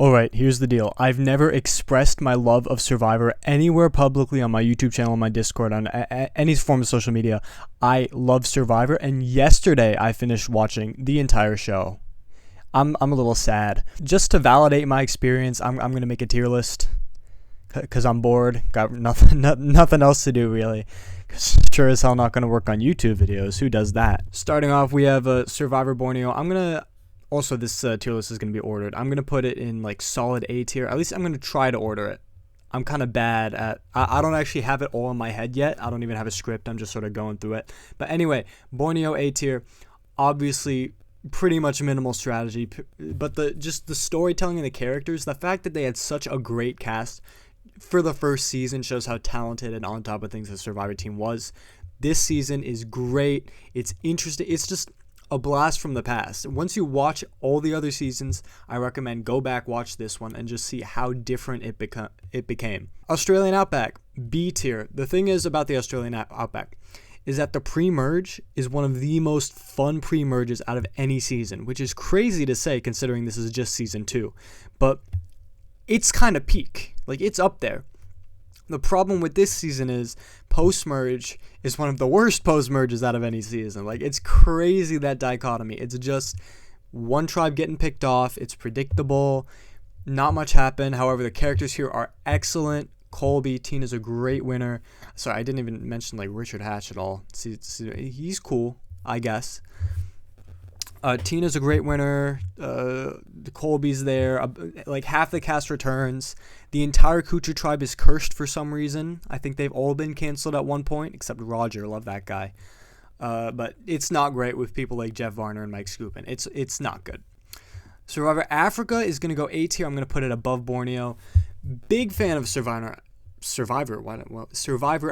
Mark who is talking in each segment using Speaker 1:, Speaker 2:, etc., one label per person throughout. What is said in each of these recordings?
Speaker 1: Alright, here's the deal. I've never expressed my love of Survivor anywhere publicly on my YouTube channel, on my Discord, on any form of social media. I love Survivor, and yesterday I finished watching the entire show. I'm a little sad. Just to validate my experience, I'm going to make a tier list because I'm bored. Got nothing else to do, really. Sure as hell not going to work on YouTube videos. Who does that? Starting off, we have Survivor Borneo. Also, this tier list is going to be ordered. I'm going to put it in like solid A tier. At least I'm going to try to order it. I'm kind of bad at... I don't actually have it all in my head yet. I don't even have a script. I'm just sort of going through it. But anyway, Borneo A tier. Obviously, pretty much minimal strategy. But the storytelling and the characters, the fact that they had such a great cast for the first season shows how talented and on top of things the Survivor team was. This season is great. It's interesting. It's just a blast from the past. Once you watch all the other seasons, I recommend go back, watch this one, and just see how different it became. Australian Outback, B tier. The thing is about the Australian Outback is that the pre-merge is one of the most fun pre-merges out of any season, which is crazy to say considering this is just season 2. But it's kind of peak. Like, it's up there. The problem with this season is post-merge is one of the worst post-merges out of any season. Like, it's crazy, that dichotomy. It's just one tribe getting picked off. It's predictable. Not much happened. However, the characters here are excellent. Colby, Tina's a great winner. Sorry, I didn't even mention, like, Richard Hatch at all. He's cool, I guess. Tina's a great winner. Colby's there. Like, half the cast returns. The entire Kuchu tribe is cursed for some reason. I think they've all been canceled at one point, except Roger. Love that guy. But it's not great with people like Jeff Varner and Mike Scoopin. It's not good. Survivor Africa is going to go A tier. I'm going to put it above Borneo. Big fan of Survivor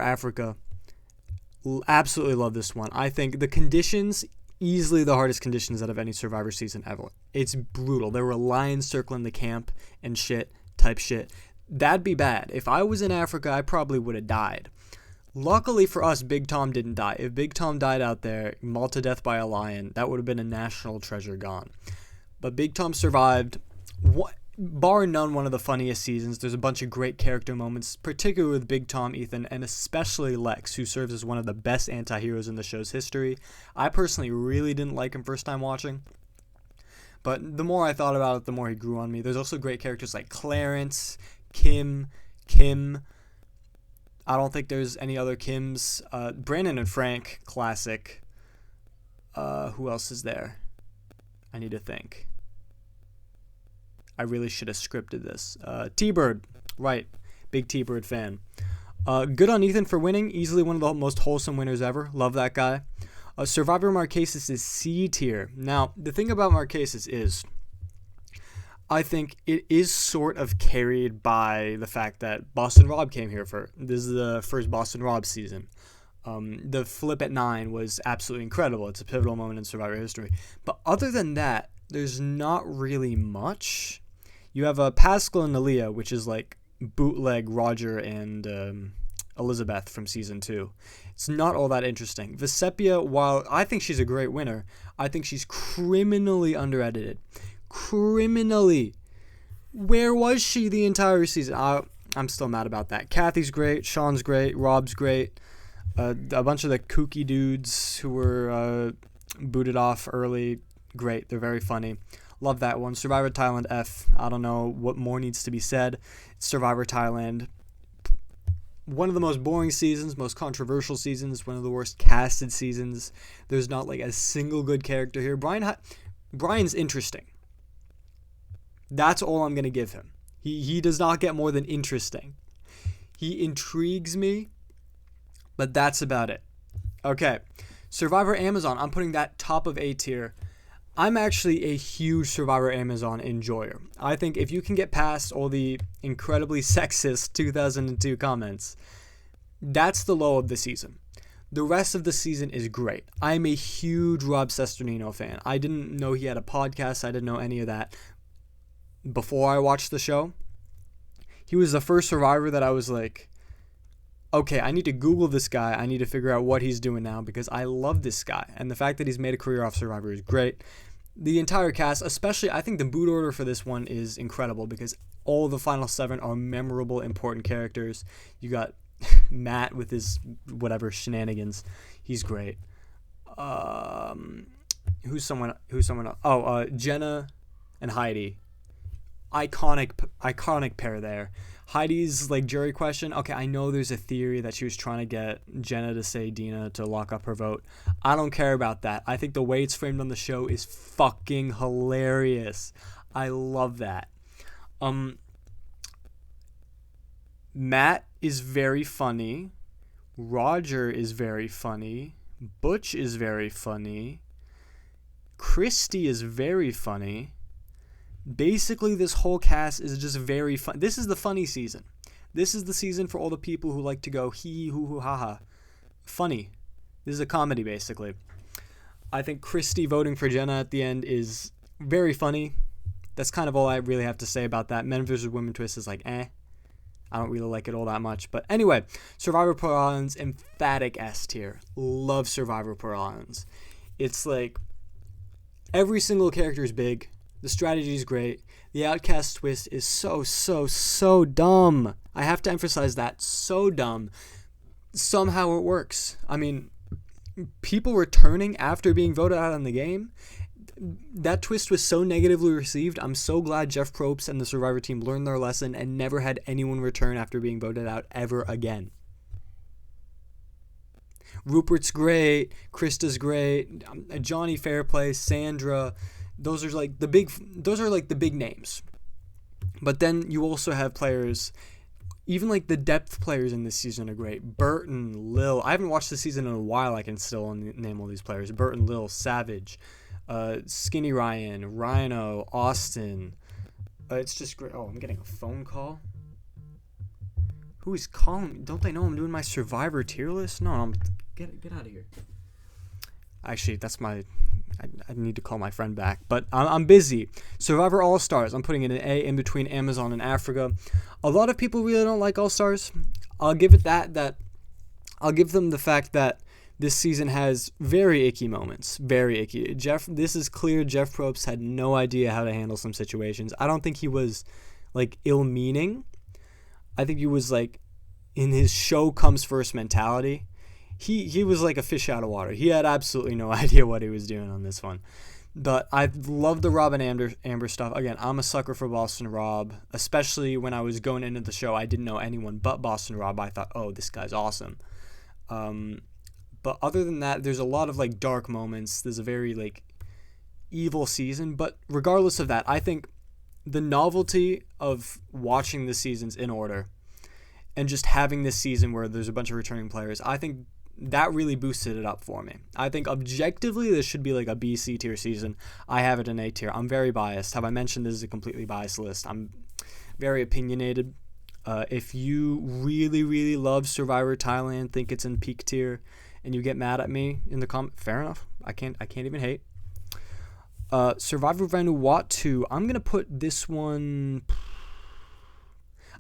Speaker 1: Africa. Absolutely love this one. I think the conditions... easily the hardest conditions out of any Survivor season ever. It's brutal. There were lions circling the camp and type shit. That'd be bad. If I was in Africa, I probably would have died. Luckily for us, Big Tom didn't die. If Big Tom died out there, mauled to death by a lion, that would have been a national treasure gone. But Big Tom survived. Bar none, one of the funniest seasons. There's a bunch of great character moments, particularly with Big Tom, Ethan, and especially Lex, who serves as one of the best anti-heroes in the show's history. I personally really didn't like him first time watching, but the more I thought about it, the more he grew on me. There's also great characters like Clarence, Kim. I don't think there's any other Kims. Brandon and Frank, classic. Who else is there? I need to think. I really should have scripted this. T-Bird, right. Big T-Bird fan. Good on Ethan for winning. Easily one of the most wholesome winners ever. Love that guy. Survivor Marquesas is C tier. Now, the thing about Marquesas is, I think it is sort of carried by the fact that Boston Rob came here for. This is the first Boston Rob season. The flip at 9 was absolutely incredible. It's a pivotal moment in Survivor history. But other than that, there's not really much. You have Pascal and Nalia, which is like bootleg Roger and Elizabeth from season 2. It's not all that interesting. Vesepia, while I think she's a great winner, I think she's criminally under-edited. Criminally. Where was she the entire season? I'm still mad about that. Kathy's great. Sean's great. Rob's great. A bunch of the kooky dudes who were booted off early. Great. They're very funny. Love that one. Survivor Thailand F. I don't know what more needs to be said. Survivor Thailand. One of the most boring seasons, most controversial seasons, one of the worst casted seasons. There's not like a single good character here. Brian's interesting. That's all I'm going to give him. He does not get more than interesting. He intrigues me, but that's about it. Okay. Survivor Amazon. I'm putting that top of A tier. I'm actually a huge Survivor Amazon enjoyer. I think if you can get past all the incredibly sexist 2002 comments, that's the low of the season. The rest of the season is great. I'm a huge Rob Cesternino fan. I didn't know he had a podcast. I didn't know any of that before I watched the show. He was the first Survivor that I was like, okay, I need to Google this guy. I need to figure out what he's doing now because I love this guy. And the fact that he's made a career off Survivor is great. the entire cast, especially, I think the boot order for this one is incredible because all the final 7 are memorable, important characters. You got Matt with his whatever shenanigans. He's great. Who's someone else? Oh, Jenna and Heidi. Iconic pair there. Heidi's like jury question. Okay, I know there's a theory that she was trying to get Jenna to say Dina to lock up her vote. I don't care about that. I think the way it's framed on the show is fucking hilarious. I love that. Matt is very funny. Roger is very funny. Butch is very funny. Christy is very funny. Basically, this whole cast is just very fun. This is the funny season. This is the season for all the people who like to go hee hoo hoo ha ha. Funny. This is a comedy, basically. I think Christy voting for Jenna at the end is very funny. That's kind of all I really have to say about that. Men vs. Women twist is like, I don't really like it all that much. But anyway, Survivor Port Orleans, emphatic S tier. Love Survivor Port Orleans. It's like every single character is big. The strategy is great. The Outcast twist is so dumb. I have to emphasize that. So dumb. Somehow it works. I mean, people returning after being voted out on the game. That twist was so negatively received. I'm so glad Jeff Probst and the Survivor team learned their lesson and never had anyone return after being voted out ever again. Rupert's great. Krista's great. Johnny Fairplay, Sandra. Those are like the big names. But then you also have players, even like the depth players in this season are great. Burton, Lil. I haven't watched the season in a while. I can still name all these players. Burton, Lil, Savage, Skinny Ryan, Rhino, Austin. It's just great. Oh, I'm getting a phone call. Who is calling? Don't they know I'm doing my Survivor tier list? No, get out of here. Actually, that's my... I need to call my friend back, but I'm busy. Survivor All-Stars, I'm putting it an A in between Amazon and Africa. A lot of people really don't like All-Stars. I'll give it that I'll give them the fact that this season has very icky moments. Very icky. This is clear Jeff Probst had no idea how to handle some situations. I don't think he was, like, ill-meaning. I think he was, like, in his show comes first mentality. He was like a fish out of water. He had absolutely no idea what he was doing on this one. But I love the Rob and Amber stuff. Again, I'm a sucker for Boston Rob, especially when I was going into the show. I didn't know anyone but Boston Rob. I thought, oh, this guy's awesome. But other than that, there's a lot of like dark moments. There's a very like evil season. But regardless of that, I think the novelty of watching the seasons in order and just having this season where there's a bunch of returning players, I think that really boosted it up for me. I think objectively this should be like a B, C tier season. I have it in A tier. I'm very biased. Have I mentioned this is a completely biased list? I'm very opinionated. If you really, really love Survivor Thailand, think it's in peak tier, and you get mad at me in the comment, fair enough. I can't even hate. Survivor Vanuatu, I'm gonna put this one.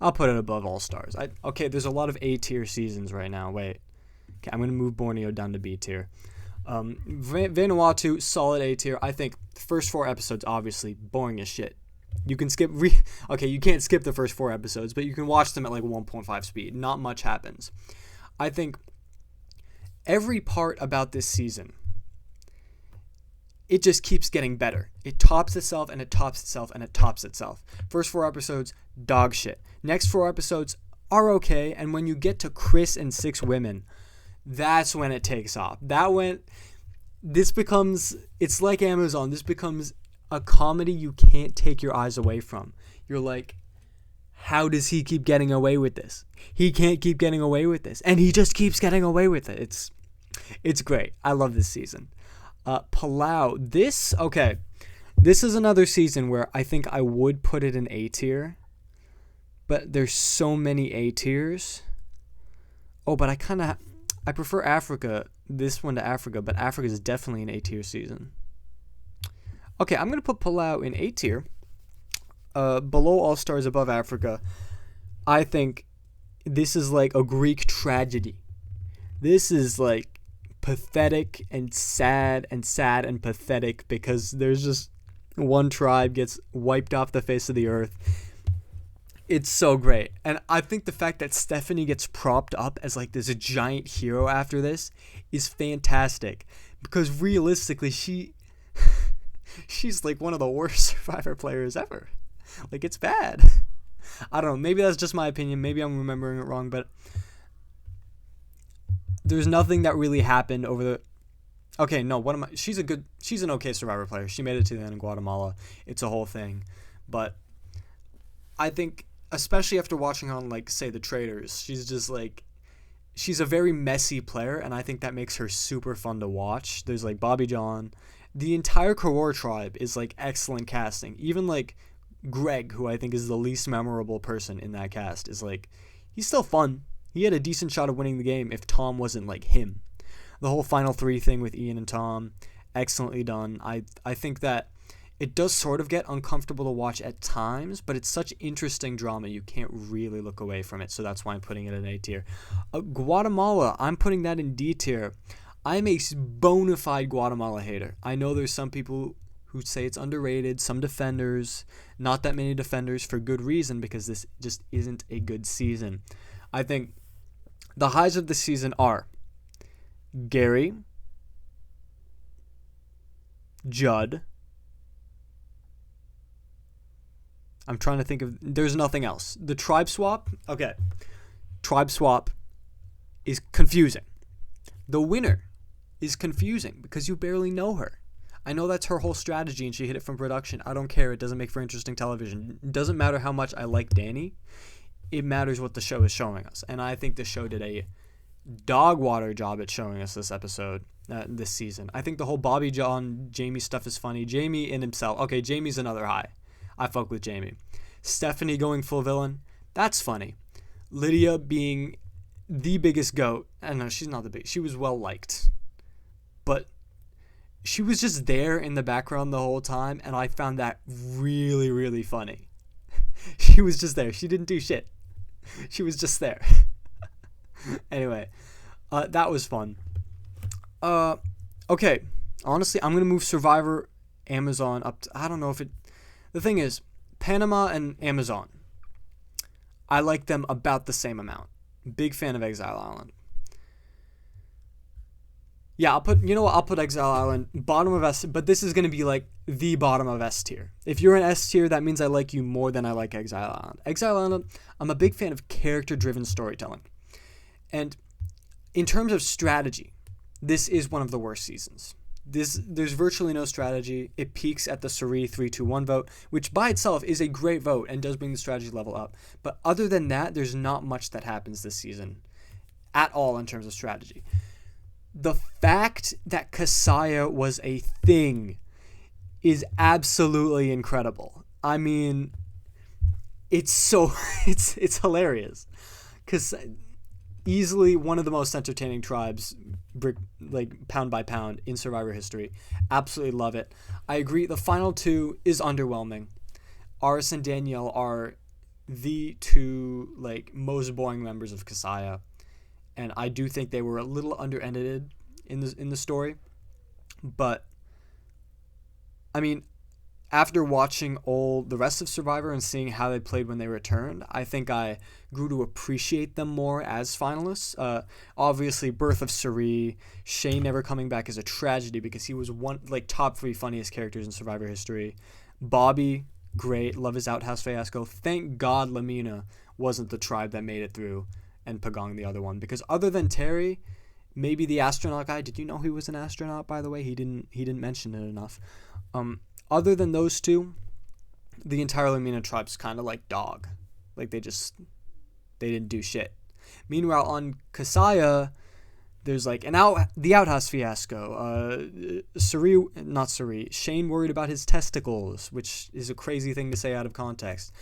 Speaker 1: I'll put it above All Stars. Okay, there's a lot of A tier seasons right now. Wait. Okay, I'm going to move Borneo down to B tier. Vanuatu, solid A tier. I think the first 4 episodes, obviously, boring as shit. You can skip... Okay, you can't skip the first 4 episodes, but you can watch them at like 1.5 speed. Not much happens. I think every part about this season, it just keeps getting better. It tops itself, and it tops itself, and it tops itself. First 4 episodes, dog shit. Next 4 episodes are okay, and when you get to Chris and 6 women... That's when it takes off. It's like Amazon. This becomes a comedy you can't take your eyes away from. You're like, how does he keep getting away with this? He can't keep getting away with this. And he just keeps getting away with it. It's great. I love this season. Palau. This is another season where I think I would put it in A tier. But there's so many A tiers. Oh, but I prefer Africa, this one to Africa, but Africa is definitely an A tier season. Okay, I'm going to put Palau in A tier. Below All Stars, above Africa. I think this is like a Greek tragedy. This is like pathetic and sad and pathetic because there's just one tribe gets wiped off the face of the earth. It's so great. And I think the fact that Stephanie gets propped up as like this giant hero after this is fantastic. Because realistically, she's like one of the worst Survivor players ever. Like, it's bad. I don't know. Maybe that's just my opinion. Maybe I'm remembering it wrong. But there's nothing that really happened over the... Okay, no. She's an okay Survivor player. She made it to the end in Guatemala. It's a whole thing. But I think, especially after watching her on, like, say, The Traders, she's just, like... She's a very messy player, and I think that makes her super fun to watch. There's, like, Bobby John. The entire Karor tribe is, like, excellent casting. Even, like, Greg, who I think is the least memorable person in that cast, is, like... He's still fun. He had a decent shot of winning the game if Tom wasn't, like, him. The whole Final Three thing with Ian and Tom, excellently done. I think that it does sort of get uncomfortable to watch at times, but it's such interesting drama you can't really look away from it, so that's why I'm putting it in A tier. Guatemala, I'm putting that in D tier. I'm a bona fide Guatemala hater. I know there's some people who say it's underrated, some defenders, not that many defenders, for good reason, because this just isn't a good season. I think the highs of the season are Gary, Judd. I'm trying to think of... There's nothing else. The tribe swap. Okay. Tribe swap is confusing. The winner is confusing because you barely know her. I know that's her whole strategy and she hit it from production. I don't care. It doesn't make for interesting television. It doesn't matter how much I like Danny. It matters what the show is showing us. And I think the show did a dog water job at showing us this episode, this season. I think the whole Bobby John, Jamie stuff is funny. Jamie in himself. Okay, Jamie's another high. I fuck with Jamie. Stephanie going full villain. That's funny. Lydia being the biggest goat. I know she's not the biggest. She was well liked. But she was just there in the background the whole time, and I found that really, really funny. She was just there. She didn't do shit. She was just there. Anyway, that was fun. Okay. Honestly, I'm going to move Survivor Amazon up to... I don't know if it... The thing is, Panama and Amazon, I like them about the same amount. Big fan of Exile Island. Yeah, I'll put Exile Island bottom of S, but this is going to be like the bottom of S tier. If you're an S tier, that means I like you more than I like Exile Island. Exile Island, I'm a big fan of character-driven storytelling. And in terms of strategy, this is one of the worst seasons. There's virtually no strategy. It peaks at the Suri 3-2-1 vote, which by itself is a great vote and does bring the strategy level up. But other than that, there's not much that happens this season at all in terms of strategy. The fact that Kasaya was a thing is absolutely incredible. I mean, it's hilarious. Because easily one of the most entertaining tribes, like pound by pound, in Survivor history. Absolutely love it. I agree. The final two is underwhelming. Aris and Danielle are the two like most boring members of Kasaya, and I do think they were a little under-edited in the story. But I mean, after watching all the rest of Survivor and seeing how they played when they returned, I think I grew to appreciate them more as finalists. Obviously, Birth of Suri, Shane never coming back is a tragedy because he was one like top 3 funniest characters in Survivor history. Bobby, great, love his outhouse fiasco. Thank God Lamina wasn't the tribe that made it through, and Pagong the other one, because other than Terry, maybe the astronaut guy. Did you know he was an astronaut? By the way, he didn't mention it enough. Other than those two, the entire Lamina tribe's kind of like dog. Like, they didn't do shit. Meanwhile, on Kasaya, there's like the outhouse fiasco. Shane worried about his testicles, which is a crazy thing to say out of context.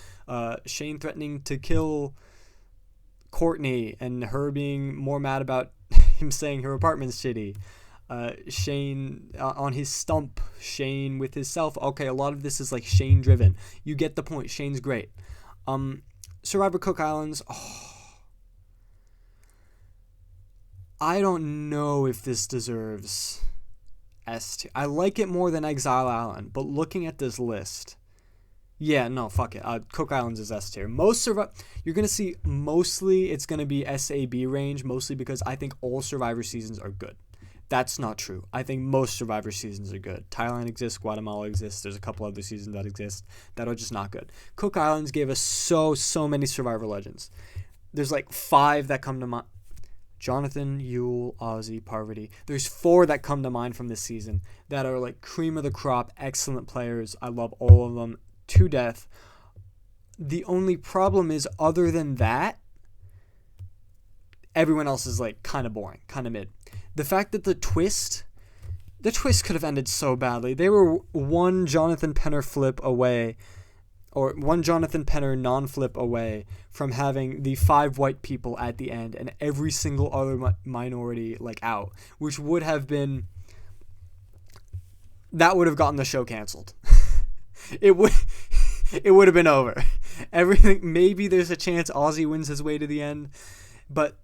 Speaker 1: Shane threatening to kill Courtney and her being more mad about him saying her apartment's shitty. Shane on his stump, Shane with his self. Okay, a lot of this is like Shane driven. You get the point. Shane's great. Survivor Cook Islands. I don't know if this deserves S tier. I like it more than Exile Island, but looking at this list, yeah, no, fuck it. Cook Islands is S tier. You're gonna see mostly it's gonna be SAB range, mostly because I think all Survivor seasons are good. That's not true. I think most Survivor seasons are good. Thailand exists, Guatemala exists. There's a couple other seasons that exist that are just not good. Cook Islands gave us so many Survivor legends. There's like 5 that come to mind. Jonathan, Yule, Ozzy, Parvati. There's 4 that come to mind from this season that are like cream of the crop, excellent players. I love all of them to death. The only problem is, other than that, everyone else is like kind of boring, kind of mid. The fact that the twist could have ended so badly. They were one Jonathan Penner flip away, or one Jonathan Penner non-flip away from having the 5 white people at the end and every single other minority like out, which would have been, that would have gotten the show canceled. It would have been over. Everything, maybe there's a chance Ozzy wins his way to the end, but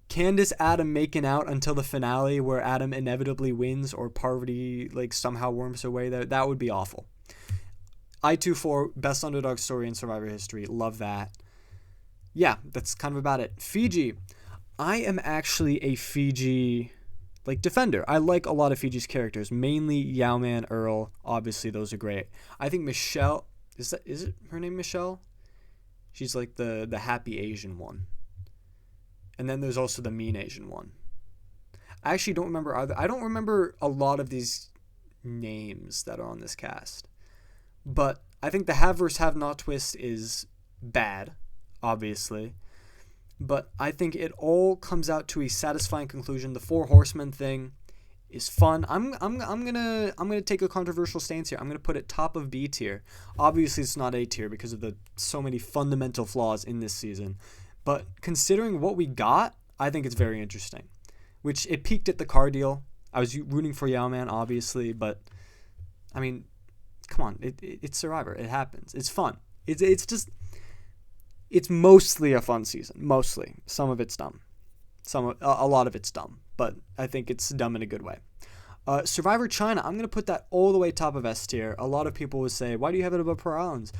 Speaker 1: Candace Adam making out until the finale where Adam inevitably wins or Parvati like somehow worms her way there, that would be awful. I24, best underdog story in Survivor history. Love that. Yeah, that's kind of about it. Fiji. I am actually a Fiji like defender. I like a lot of Fiji's characters, mainly Yowman, Earl. Obviously, those are great. I think Michelle, is it her name Michelle? She's like the happy Asian one. And then there's also the mean Asian one. I actually don't remember either. I don't remember a lot of these names that are on this cast. But I think the have versus have not twist is bad, obviously. But I think it all comes out to a satisfying conclusion. The 4 horsemen thing is fun. I'm gonna take a controversial stance here. I'm gonna put it top of B tier. Obviously, it's not A tier because of the so many fundamental flaws in this season. But considering what we got, I think it's very interesting. Which it peaked at the car deal. I was rooting for Yowman, obviously, but I mean, come on, it's Survivor. It happens. It's fun. It's mostly a fun season. Mostly. Some of it's dumb. A lot of it's dumb, but I think it's dumb in a good way. Survivor China, I'm going to put that all the way top of S tier. A lot of people would say, why do you have it above Pearl Islands?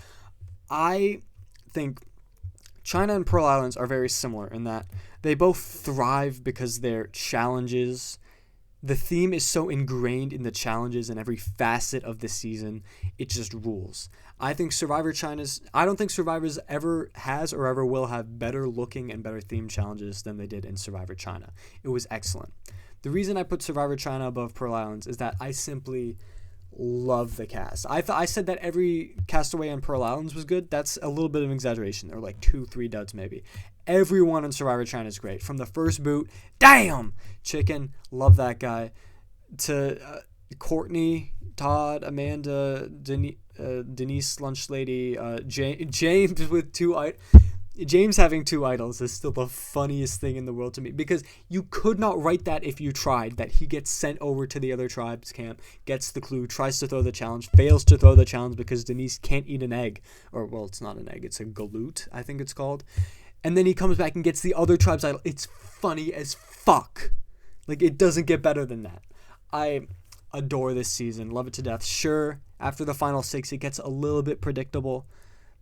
Speaker 1: I think China and Pearl Islands are very similar in that they both thrive because they're challenges. The theme is so ingrained in the challenges and every facet of the season, it just rules. I don't think Survivor's ever has or ever will have better looking and better themed challenges than they did in Survivor China. It was excellent. The reason I put Survivor China above Pearl Islands is that I simply love the cast. I said that every castaway on Pearl Islands was good. That's a little bit of an exaggeration. There were like 2-3 duds maybe. Everyone in Survivor China is great. From the first boot, damn! Chicken, love that guy. To Courtney, Todd, Amanda, Denise, Lunch Lady, James with James having 2 idols is still the funniest thing in the world to me, because you could not write that if you tried, that he gets sent over to the other tribe's camp, gets the clue, tries to throw the challenge, fails to throw the challenge because Denise can't eat an egg. Or, well, it's not an egg, it's a galoot, I think it's called. And then he comes back and gets the other tribe's idol. It's funny as fuck. Like, it doesn't get better than that. I adore this season, love it to death. Sure, after the final 6, it gets a little bit predictable.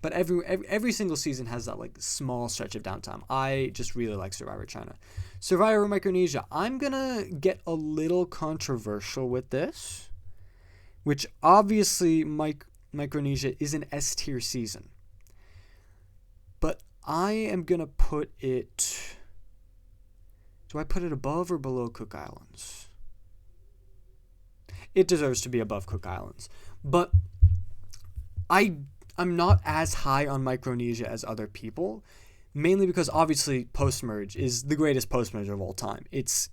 Speaker 1: But every single season has that like small stretch of downtime. I just really like Survivor China. Survivor Micronesia. I'm going to get a little controversial with this, which obviously Micronesia is an S tier season. But I am going to put it... Do I put it above or below Cook Islands? It deserves to be above Cook Islands. But I'm not as high on Micronesia as other people, mainly because obviously post-merge is the greatest post-merge of all time. It's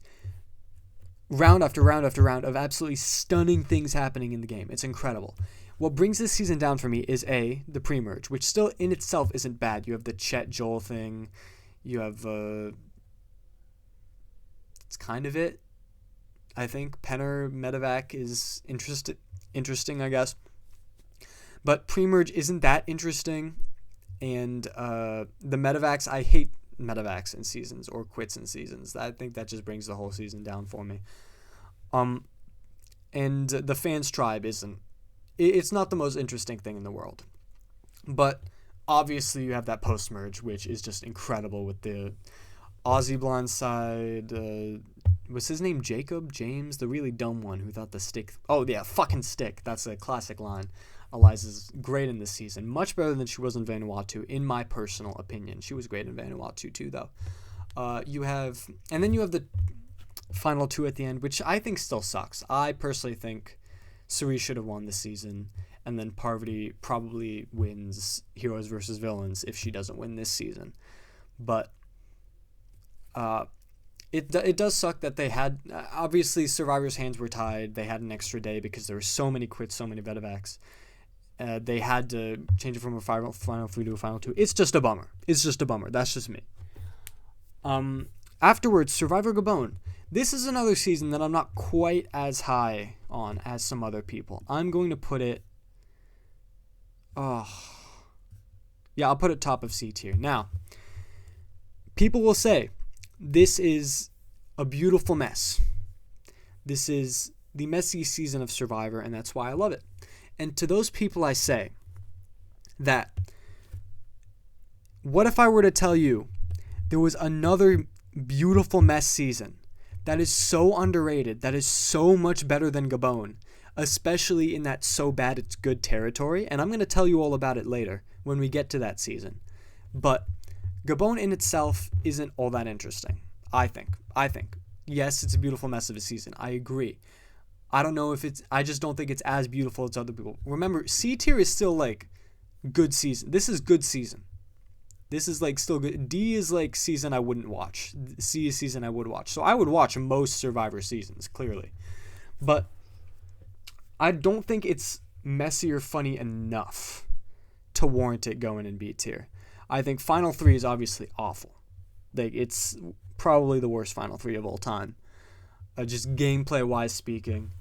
Speaker 1: round after round after round of absolutely stunning things happening in the game. It's incredible. What brings this season down for me is the pre-merge, which still in itself isn't bad. You have the Chet Joel thing. You have, it's kind of it. I think Penner Medevac is interesting, I guess. But pre-merge isn't that interesting. And the Medevacs, I hate Medevacs in seasons or quits in seasons. I think that just brings the whole season down for me. and the fans tribe isn't. It's not the most interesting thing in the world. But obviously you have that post-merge, which is just incredible with the Aussie blindside. Was his name Jacob? James? The really dumb one who thought the stick... Oh, yeah, fucking stick. That's a classic line. Eliza's great in this season. Much better than she was in Vanuatu, in my personal opinion. She was great in Vanuatu, too, though. And then you have the final two at the end, which I think still sucks. I personally think Cerise should have won this season, and then Parvati probably wins Heroes versus Villains if she doesn't win this season. But it does suck that they had... obviously, Survivor's hands were tied. They had an extra day because there were so many quits, so many medevacs. They had to change it from a final 3 to a final 2. It's just a bummer. That's just me. Afterwards, Survivor Gabon. This is another season that I'm not quite as high on as some other people. I'm going to put it... I'll put it top of C tier. Now, people will say, this is a beautiful mess. This is the messy season of Survivor, and that's why I love it. And to those people I say that, what if I were to tell you there was another beautiful mess season that is so underrated, that is so much better than Gabon, especially in that so bad it's good territory, and I'm going to tell you all about it later when we get to that season. But Gabon in itself isn't all that interesting, I think. Yes, it's a beautiful mess of a season. I agree. I just don't think it's as beautiful as other people. Remember, C tier is still like good season. This is good season. This is like still good. D is like season I wouldn't watch. C is season I would watch. So I would watch most Survivor seasons, clearly. But I don't think it's messy or funny enough to warrant it going in B tier. I think Final 3 is obviously awful. Like, it's probably the worst Final 3 of all time. Just gameplay-wise speaking.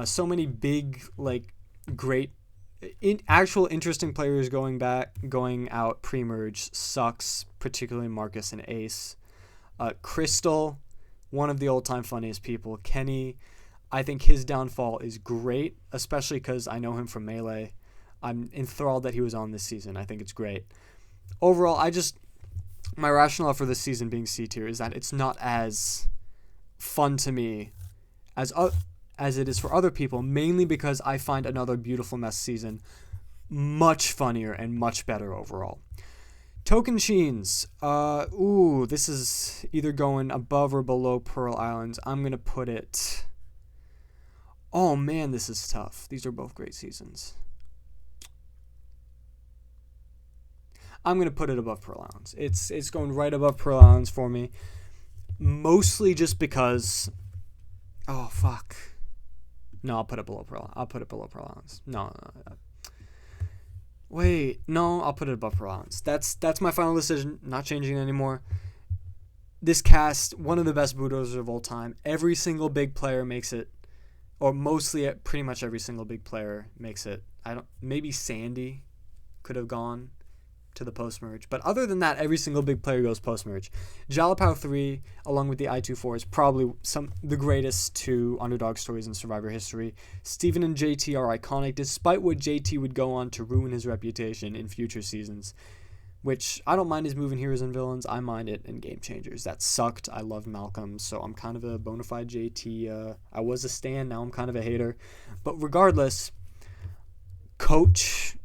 Speaker 1: So many big, like, great, actual interesting players going out pre-merge sucks, particularly Marcus and Ace. Crystal, one of the all-time funniest people. Kenny, I think his downfall is great, especially because I know him from Melee. I'm enthralled that he was on this season. I think it's great. Overall, my rationale for this season being C tier is that it's not as fun to me as it is for other people, mainly because I find another beautiful mess season much funnier and much better overall. Token Sheens. This is either going above or below Pearl Islands. I'm going to put it... Oh man, this is tough. These are both great seasons. I'm going to put it above Pearl Islands. It's going right above Pearl Islands for me. Mostly just because... Oh, fuck. No, I'll put it below Pearl Islands. No. Wait. No, I'll put it above Pearl Islands. That's my final decision. Not changing it anymore. This cast, one of the best bulldozers of all time. Every single big player makes it. Or mostly, pretty much every single big player makes it. Maybe Sandy could have gone to the post-merge. But other than that, every single big player goes post-merge. Jalapao 3, along with the I-24, is probably the greatest two underdog stories in Survivor history. Steven and JT are iconic, despite what JT would go on to ruin his reputation in future seasons. Which, I don't mind his move in Heroes and Villains. I mind it in Game Changers. That sucked. I love Malcolm, so I'm kind of a bona fide JT. I was a stan, now I'm kind of a hater. But regardless, Coach...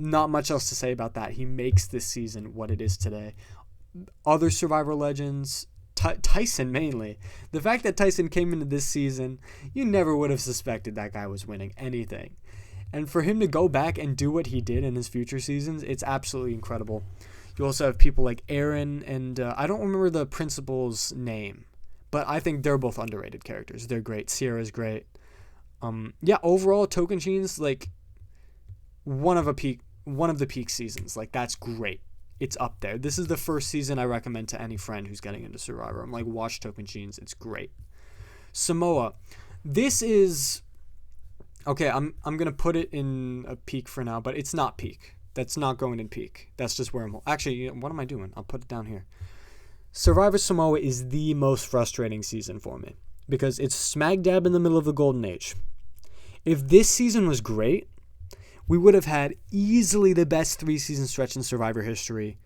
Speaker 1: Not much else to say about that. He makes this season what it is today. Other Survivor legends, Tyson mainly. The fact that Tyson came into this season, you never would have suspected that guy was winning anything. And for him to go back and do what he did in his future seasons, it's absolutely incredible. You also have people like Aaron and I don't remember the principal's name, but I think they're both underrated characters. They're great. Sierra's great. Overall, Token Sheens, like, one of the peak seasons. Like, that's great. It's up there. This is the first season I recommend to any friend who's getting into Survivor. I'm like, watch Token Sheens. It's great. Samoa. This is... Okay, I'm going to put it in a peak for now, but it's not peak. That's not going in peak. That's just where I'm... Actually, what am I doing? I'll put it down here. Survivor Samoa is the most frustrating season for me. because it's smack dab in the middle of the golden age. If this season was great, we would have had easily the best 3-season stretch in Survivor history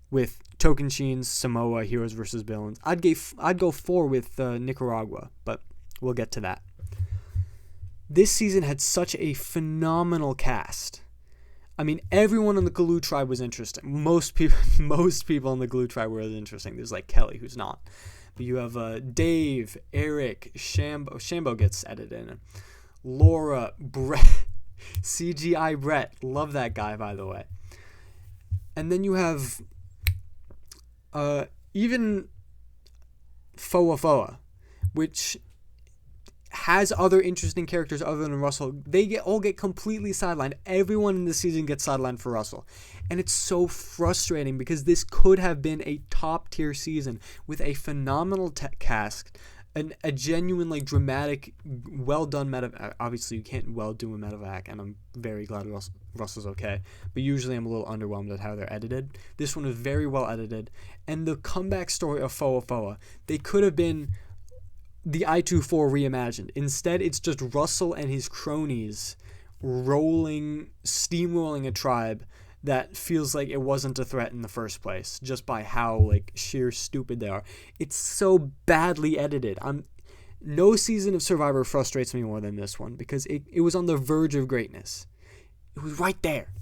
Speaker 1: with Tocantins, Samoa, Heroes versus Villains. I'd go 4 with Nicaragua, but we'll get to that. This season had such a phenomenal cast. I mean, everyone in the Galoo tribe was interesting. Most people in the Galoo tribe were interesting. There's like Kelly, who's not. But you have Dave, Eric, Shambo. Shambo gets edited in. Laura, Brett, CGI Brett. Love that guy, by the way. And then you have even Foa, which has other interesting characters other than Russell. They all get completely sidelined. Everyone in the season gets sidelined for Russell. And it's so frustrating because this could have been a top-tier season with a phenomenal cast, a genuinely dramatic, well-done medevac. Obviously, you can't well-do a medevac, and I'm very glad Russell's okay. But usually I'm a little underwhelmed at how they're edited. This one is very well edited. And the comeback story of Foa, they could have been the I-24 reimagined. Instead, it's just Russell and his cronies steamrolling a tribe that feels like it wasn't a threat in the first place, just by how like sheer stupid they are. It's so badly edited. No season of Survivor frustrates me more than this one because it was on the verge of greatness. It was right there.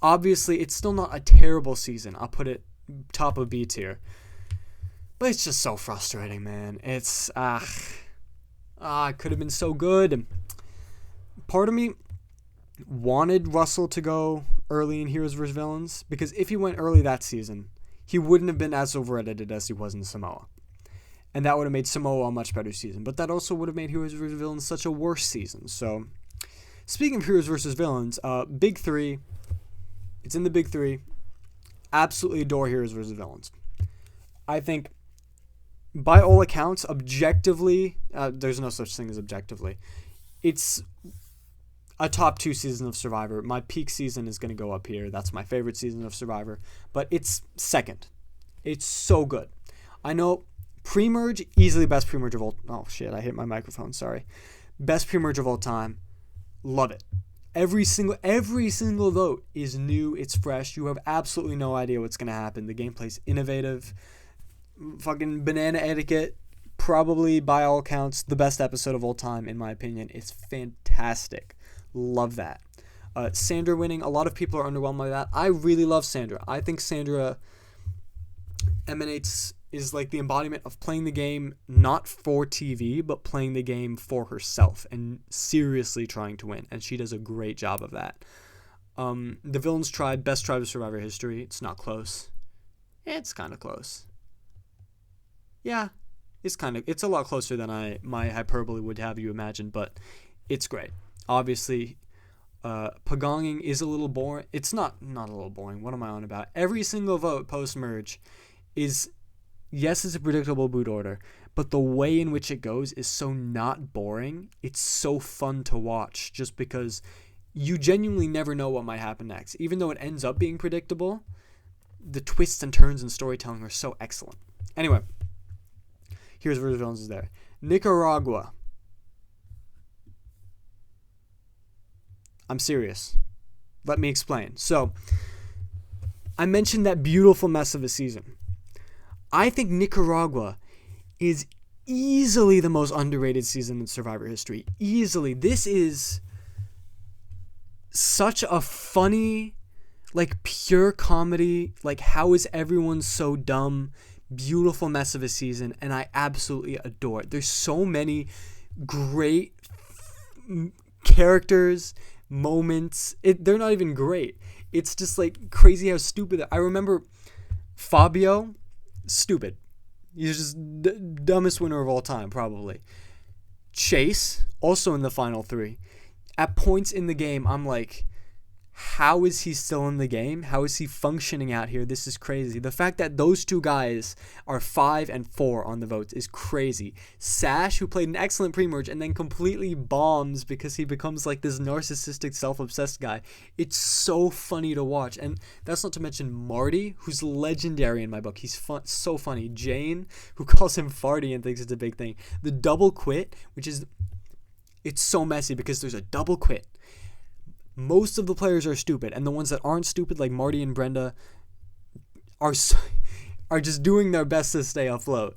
Speaker 1: Obviously, it's still not a terrible season. I'll put it top of B tier. But it's just so frustrating, man. It's, it could have been so good. Part of me wanted Russell to go early in Heroes vs. Villains, because if he went early that season, he wouldn't have been as over-edited as he was in Samoa. And that would have made Samoa a much better season. But that also would have made Heroes vs. Villains such a worse season. So, speaking of Heroes vs. Villains, Big 3, it's in the Big 3. Absolutely adore Heroes vs. Villains. I think, by all accounts, objectively, there's no such thing as objectively, it's a top 2 season of Survivor. My peak season is going to go up here. That's my favorite season of Survivor. But it's second. It's so good. I know pre-merge, easily best pre-merge of all... Oh, shit, I hit my microphone. Sorry. Best pre-merge of all time. Love it. Every single vote is new. It's fresh. You have absolutely no idea what's going to happen. The gameplay's innovative. Fucking banana etiquette. Probably, by all accounts, the best episode of all time, in my opinion. It's fantastic. Love that. Sandra winning, a lot of people are underwhelmed by that. I really love Sandra. I think Sandra is like the embodiment of playing the game not for TV, but playing the game for herself and seriously trying to win. And she does a great job of that. The Villains tribe, best tribe of Survivor history. It's not close. It's kind of close. Yeah, it's a lot closer than my hyperbole would have you imagine, but it's great. Obviously, Pagonging is a little boring. It's not a little boring. What am I on about? Every single vote post-merge is, yes, it's a predictable boot order, but the way in which it goes is so not boring. It's so fun to watch just because you genuinely never know what might happen next. Even though it ends up being predictable, the twists and turns in storytelling are so excellent. Anyway, Heroes vs. Villains is there. Nicaragua. I'm serious. Let me explain. So, I mentioned that beautiful mess of a season. I think Nicaragua is easily the most underrated season in Survivor history. Easily. This is such a funny, like, pure comedy. Like, how is everyone so dumb? Beautiful mess of a season, and I absolutely adore it. There's so many great characters, moments. They're not even great. It's just like crazy how stupid. I remember Fabio, stupid. He's just dumbest winner of all time, probably. Chase, also in the final 3. At points in the game, I'm like, how is he still in the game? How is he functioning out here? This is crazy. The fact that those two guys are 5 and 4 on the votes is crazy. Sash, who played an excellent pre-merge and then completely bombs because he becomes like this narcissistic, self-obsessed guy. It's so funny to watch. And that's not to mention Marty, who's legendary in my book. He's so funny. Jane, who calls him Farty and thinks it's a big thing. The double quit, which is... It's so messy because there's a double quit. Most of the players are stupid, and the ones that aren't stupid, like Marty and Brenda, are just doing their best to stay afloat.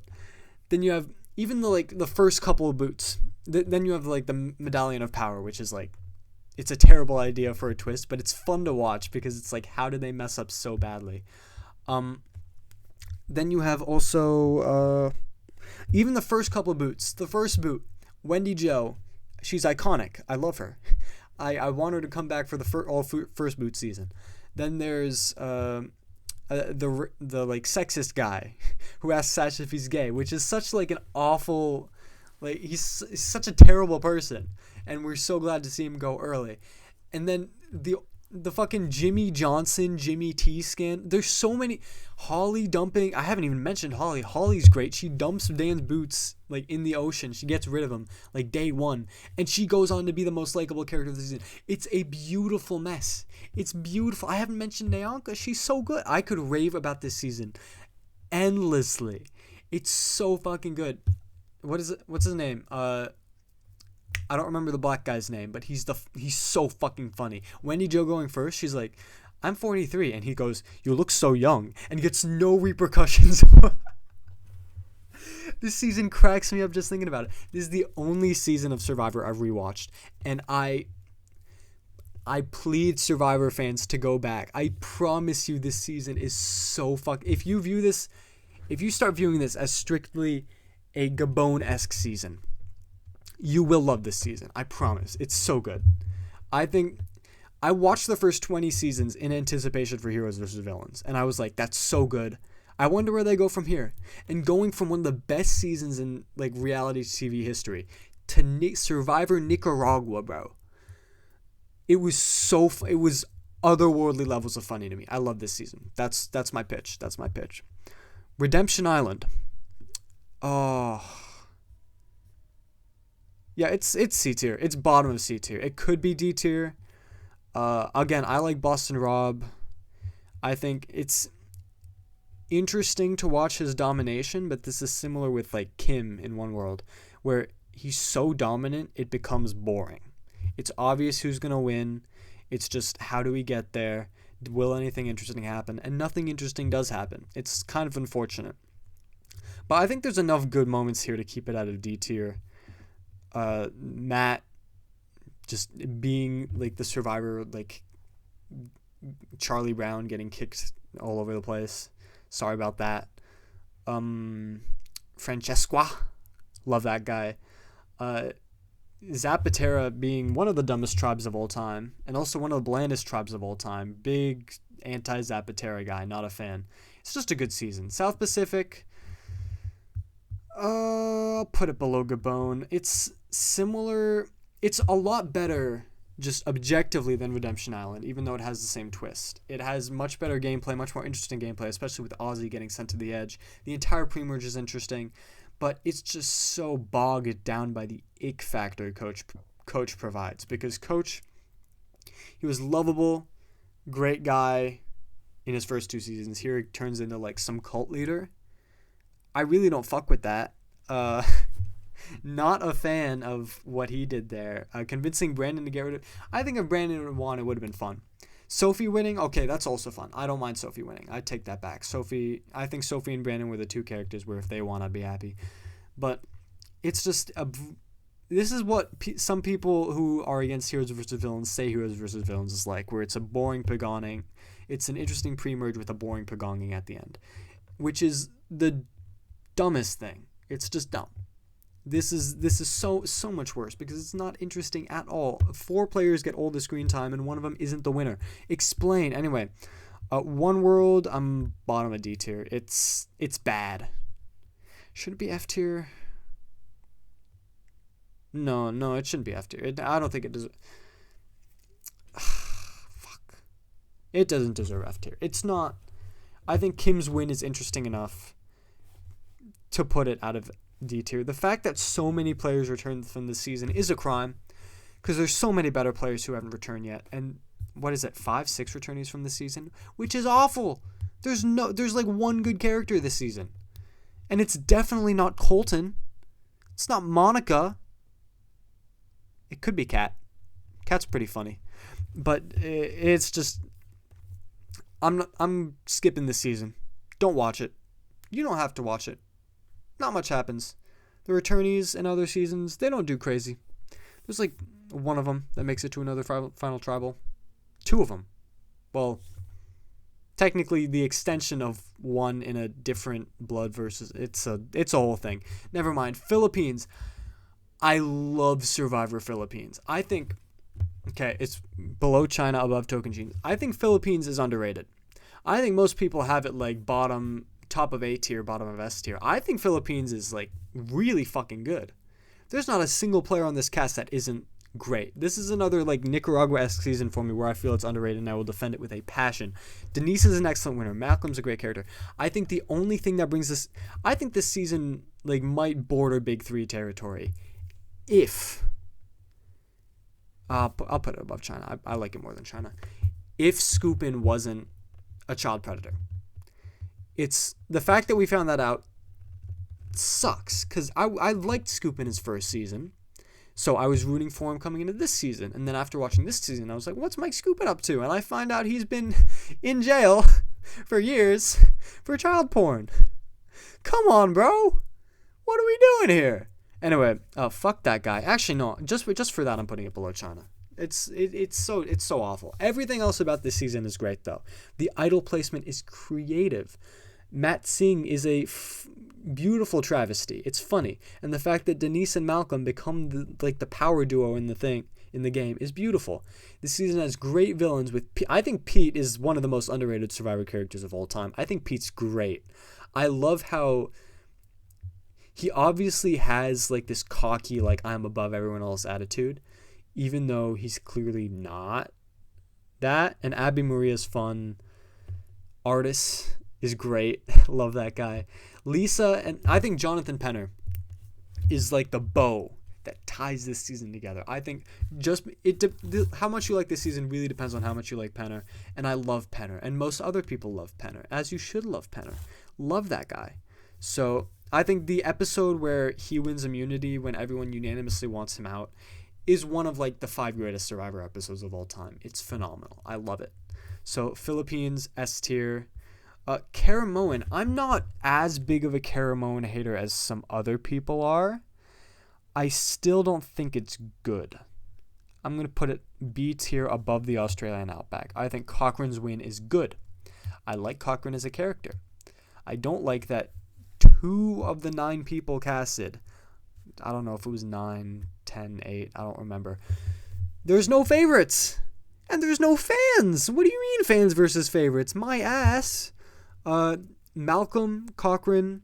Speaker 1: Then you have even the first couple of boots. Then you have like the Medallion of Power, which is like, it's a terrible idea for a twist, but it's fun to watch because it's like, how did they mess up so badly? Then you have also even the first couple of boots. The first boot, Wendy Jo, she's iconic. I love her. I want her to come back for the first boot season. Then there's the like sexist guy who asks Sash if he's gay, which is such like an awful, like he's such a terrible person, and we're so glad to see him go early. And then the fucking Jimmy Johnson, Jimmy T scan. There's so many. Holly dumping. I haven't even mentioned Holly. Holly's great. She dumps Dan's boots like in the ocean. She gets rid of them like day one. And she goes on to be the most likable character of the season. It's a beautiful mess. It's beautiful. I haven't mentioned Nayanka. She's so good. I could rave about this season endlessly. It's so fucking good. What's his name? I don't remember the black guy's name, but he's so fucking funny. Wendy Jo going first, she's like, I'm 43, and he goes, you look so young, and gets no repercussions. This season cracks me up just thinking about it. This is the only season of Survivor I've rewatched, and I plead Survivor fans to go back. I promise you this season is so if you start viewing this as strictly a Gabon-esque season, you will love this season. I promise. It's so good. I think I watched the first 20 seasons in anticipation for Heroes vs. Villains, and I was like, that's so good. I wonder where they go from here. And going from one of the best seasons in like reality TV history to Survivor Nicaragua, bro. It was otherworldly levels of funny to me. I love this season. That's my pitch. That's my pitch. Redemption Island. Oh... Yeah, it's C tier. It's bottom of C tier. It could be D tier. Again, I like Boston Rob. I think it's interesting to watch his domination, but this is similar with like Kim in One World, where he's so dominant it becomes boring. It's obvious who's gonna win. It's just how do we get there? Will anything interesting happen? And nothing interesting does happen. It's kind of unfortunate. But I think there's enough good moments here to keep it out of D tier. Matt just being like the survivor, like Charlie Brown getting kicked all over the place. Sorry about that. Francesca, love that guy. Zapatera being one of the dumbest tribes of all time and also one of the blandest tribes of all time. Big anti-Zapatera guy, not a fan. It's just a good season. South Pacific, I'll put it below Gabon. It's similar. It's a lot better just objectively than Redemption Island, even though it has the same twist. It has much better gameplay, much more interesting gameplay, especially with Ozzy getting sent to the edge. The entire pre-merge is interesting, but it's just so bogged down by the ick factor Coach provides. Because Coach, he was lovable, great guy in his first 2 seasons. Here he turns into like some cult leader. I really don't fuck with that. Not a fan of what he did there. Convincing Brandon to get rid of... I think if Brandon won, it would have been fun. Sophie winning, okay, that's also fun. I don't mind Sophie winning. I take that back. I think Sophie and Brandon were the 2 characters where if they won, I'd be happy. But it's just... this is what some people who are against Heroes vs. Villains say Heroes vs. Villains is like, where it's a boring pagonging. It's an interesting pre-merge with a boring pagonging at the end. Which is the dumbest thing. It's just dumb. This is so much worse because it's not interesting at all. 4 players get all the screen time and one of them isn't the winner. Explain. Anyway, One World, I'm bottom of D tier. It's bad. Should it be F tier? No, it shouldn't be F tier. I don't think it does. Fuck. It doesn't deserve F tier. It's not. I think Kim's win is interesting enough to put it out of D tier. The fact that so many players returned from this season is a crime because there's so many better players who haven't returned yet. And what is it, 5-6 returnees from this season, which is awful. There's like one good character this season, and it's definitely not Colton. It's not Monica. It could be Kat. Kat's pretty funny, but it's just I'm skipping this season. Don't watch it. You don't have to watch it. Not much happens. The returnees in other seasons, they don't do crazy. There's like one of them that makes it to another final tribal. Two of them. Well, technically the extension of one in a different blood versus it's a whole thing. Never mind. Philippines. I love Survivor Philippines. I think it's below China, above Tocantins. I think Philippines is underrated. I think most people have it like top of A tier, bottom of S tier. I think Philippines is like really fucking good. There's not a single player on this cast that isn't great. This is another like Nicaragua-esque season for me where I feel it's underrated and I will defend it with a passion. Denise is an excellent winner. Malcolm's a great character. I think the only thing that brings this, I think this season like might border Big 3 territory. If I'll put it above China. I like it more than China. If Scoopin wasn't a child predator. It's the fact that we found that out sucks because I liked Scoopin his first season. So I was rooting for him coming into this season. And then after watching this season, I was like, what's Mike Scoopin up to? And I find out he's been in jail for years for child porn. Come on, bro. What are we doing here? Anyway, fuck that guy. Actually, no. Just for that, I'm putting it below China. It's so awful. Everything else about this season is great, though. The idol placement is creative. Matt Singh is a beautiful travesty. It's funny, and the fact that Denise and Malcolm become the power duo in the game is beautiful. This season has great villains. I think Pete is one of the most underrated Survivor characters of all time. I think Pete's great. I love how he obviously has like this cocky, like I'm above everyone else attitude, even though he's clearly not that. And Abby Maria's fun. Artis is great. Love that guy. Lisa, and I think Jonathan Penner is like the bow that ties this season together. I think how much you like this season really depends on how much you like Penner. And I love Penner. And most other people love Penner, as you should love Penner. Love that guy. So I think the episode where he wins immunity when everyone unanimously wants him out is one of like the 5 greatest Survivor episodes of all time. It's phenomenal. I love it. So Philippines, S tier. Caramoan. I'm not as big of a Caramoan hater as some other people are. I still don't think it's good. I'm going to put it B tier above the Australian Outback. I think Cochrane's win is good. I like Cochrane as a character. I don't like that 2 of the 9 people casted, I don't know if it was 9, 10, 8, I don't remember. There's no favorites. And there's no fans. What do you mean fans versus favorites? My ass. Malcolm, Cochrane,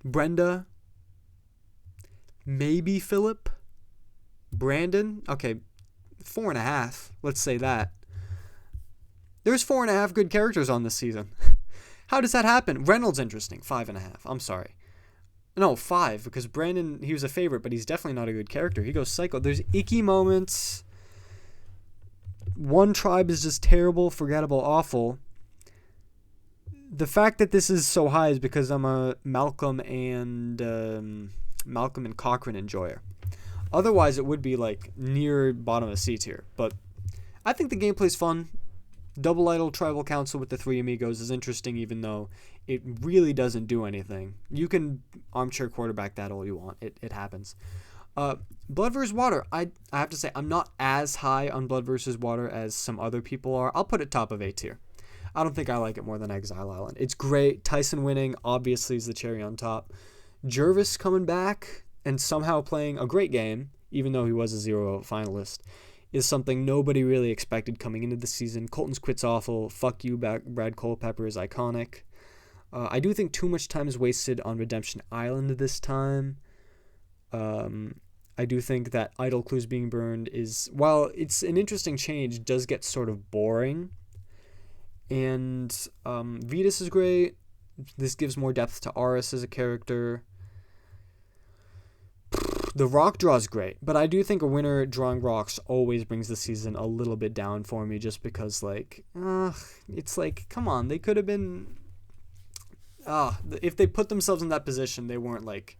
Speaker 1: Brenda, maybe Philip, Brandon. Okay, 4.5. Let's say that. There's 4.5 good characters on this season. How does that happen? Reynolds interesting. 5.5. I'm sorry. No, 5, because Brandon, he was a favorite, but he's definitely not a good character. He goes psycho. There's icky moments. One tribe is just terrible, forgettable, awful. The fact that this is so high is because I'm a Malcolm and Cochrane enjoyer. Otherwise, it would be like near bottom of C tier. But I think the gameplay's fun. Double Idol Tribal Council with the 3 amigos is interesting, even though it really doesn't do anything. You can armchair quarterback that all you want. It happens. Blood vs. Water. I have to say, I'm not as high on Blood vs. Water as some other people are. I'll put it top of A tier. I don't think I like it more than Exile Island. It's great. Tyson winning, obviously, is the cherry on top. Jervis coming back and somehow playing a great game, even though he was a 0 finalist, is something nobody really expected coming into the season. Colton's quit's awful. Fuck you, Brad Culpepper is iconic. I do think too much time is wasted on Redemption Island this time. I do think that Idol Clues being burned is, while it's an interesting change, does get sort of boring. And Vetus is great. This gives more depth to Aris as a character. The rock draw is great, but I do think a winner drawing rocks always brings the season a little bit down for me, just because, like, it's like, come on, they could have been, if they put themselves in that position, they weren't, like,